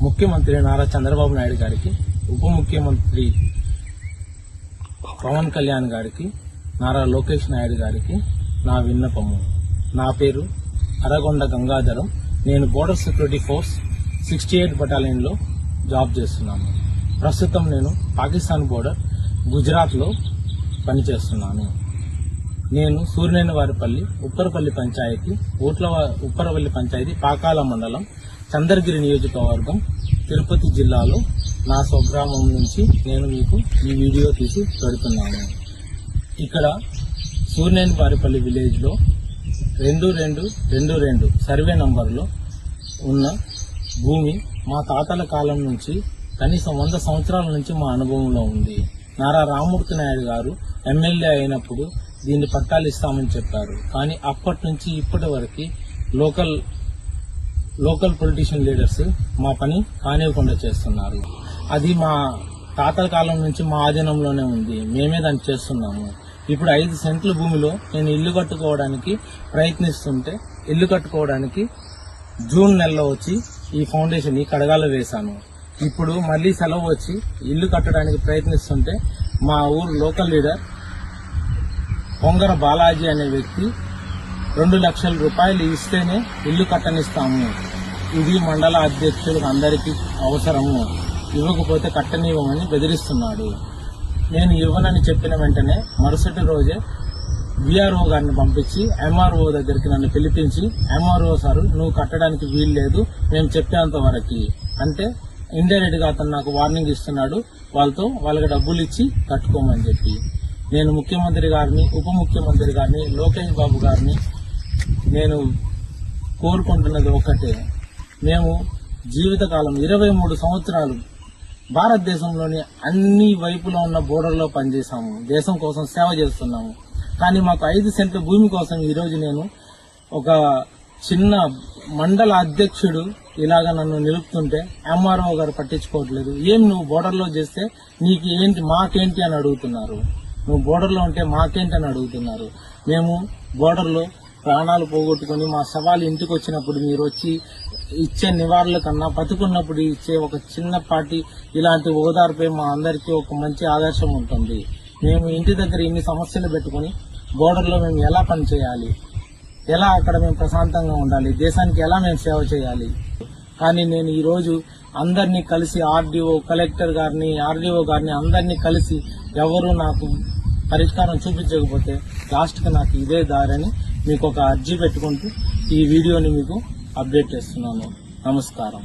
ముఖ్యమంత్రి నారా చంద్రబాబు నాయుడు గారికి, ఉప ముఖ్యమంత్రి పవన్ కళ్యాణ్ గారికి, నారా లోకేష్ నాయుడు గారికి నా విన్నపము. నా పేరు అరగొండ గంగాధరం. నేను బోర్డర్ సెక్యూరిటీ ఫోర్స్ 68 బటాలియన్లో జాబ్ చేస్తున్నాను. ప్రస్తుతం నేను పాకిస్తాన్ బోర్డర్ గుజరాత్లో పనిచేస్తున్నాను. నేను సూర్యనేనివారిపల్లి ఉప్పరపల్లి పంచాయతీ, ఉప్పరపల్లి పంచాయతీ, పాకాల మండలం, చంద్రగిరి నియోజకవర్గం, తిరుపతి జిల్లాలో నా స్వగ్రామం నుంచి నేను మీకు ఈ వీడియో తీసి పెడుతున్నాను. ఇక్కడ సూర్యనేనివారిపల్లి విలేజ్ లో 2222 సర్వే నంబర్లో ఉన్న భూమి మా తాతల కాలం నుంచి కనీసం 100 సంవత్సరాల నుంచి మా అనుభవంలో ఉంది. నారా రామ్మూర్తి నాయుడు గారు ఎమ్మెల్యే అయినప్పుడు దీన్ని పట్టాలు ఇస్తామని చెప్పారు. కానీ అప్పటి నుంచి ఇప్పటి వరకు లోకల్ పొలిటీషియన్ లీడర్స్ మా పని కానివ్వకుండా చేస్తున్నారు. అది మా తాతల కాలం నుంచి మా ఆధీనంలోనే ఉంది. మేమే దాన్ని చేస్తున్నాము. ఇప్పుడు 5 సెంట్ల భూమిలో నేను ఇల్లు కట్టుకోవడానికి ప్రయత్నిస్తుంటే, ఇల్లు కట్టుకోవడానికి జూన్ నెలలో వచ్చి ఈ ఫౌండేషన్ ఈ కడగాలో వేశాను. ఇప్పుడు మళ్లీ సెలవు వచ్చి ఇల్లు కట్టడానికి ప్రయత్నిస్తుంటే మా ఊరు లోకల్ లీడర్ పొంగర బాలాజీ అనే వ్యక్తి 2 లక్షల రూపాయలు ఇస్తేనే ఇల్లు కట్టనిస్తాము, ఇది మండల అధ్యక్షులకు అందరికీ అవసరము, ఇవ్వకపోతే కట్టనివ్వమని బెదిరిస్తున్నాడు. నేను ఇవ్వనని చెప్పిన వెంటనే మరుసటి రోజే విఆర్ఓ గారిని పంపించి ఎంఆర్ఓ దగ్గరికి నన్ను పిలిపించి, ఎంఆర్ఓ సార్ నువ్వు కట్టడానికి వీలు లేదు, మేము చెప్పేంత వరకు అంటే ఇండైరెక్ట్ గా అతను నాకు వార్నింగ్ ఇస్తున్నాడు. వాళ్ళకి డబ్బులు ఇచ్చి కట్టుకోమని చెప్పి. నేను ముఖ్యమంత్రి గారిని, ఉప ముఖ్యమంత్రి గారిని, లోకేష్ బాబు గారిని నేను కోరుకుంటున్నది ఒకటే, మేము జీవితకాలం 23 సంవత్సరాలు భారతదేశంలోని అన్ని వైపులో ఉన్న బోర్డర్లో పనిచేశాము, దేశం కోసం సేవ చేస్తున్నాము. కానీ మాకు 5 సెంట్ల భూమి కోసం ఈరోజు నేను ఒక చిన్న మండల అధ్యక్షుడు ఇలాగా నన్ను నిలుపుతుంటే ఎంఆర్ఓ గారు పట్టించుకోవట్లేదు. ఏం నువ్వు బోర్డర్లో చేస్తే నీకు ఏంటి, మాకేంటి అని అడుగుతున్నారు. నువ్వు బోర్డర్లో ఉంటే మాకేంటి అని అడుగుతున్నారు. మేము బోర్డర్లో ప్రాణాలు పోగొట్టుకుని మా శవాలు ఇంటికి వచ్చినప్పుడు మీరు వచ్చి ఇచ్చే నివారణల కన్నా బతుకున్నప్పుడు ఇచ్చే ఒక చిన్నపాటి ఇలాంటి ఓదార్పే మా అందరికీ ఒక మంచి ఆదర్శం ఉంటుంది. మేము ఇంటి దగ్గర ఇన్ని సమస్యలు పెట్టుకుని బోర్డర్లో మేము ఎలా పని చేయాలి, ఎలా అక్కడ మేము ప్రశాంతంగా ఉండాలి, దేశానికి ఎలా మేము సేవ చేయాలి. కానీ నేను ఈ రోజు అందరినీ కలిసి ఆర్డీఓ, కలెక్టర్ గారిని, ఆర్డీఓ గారిని అందరినీ కలిసి ఎవరు నాకు పరిష్కారం చూపించకపోతే లాస్ట్ కి నాకు ఇదే దారని మీకు ఒక అర్జీ పెట్టుకుంటూ ఈ వీడియోని మీకు అప్డేట్ చేస్తున్నాను. నమస్కారం.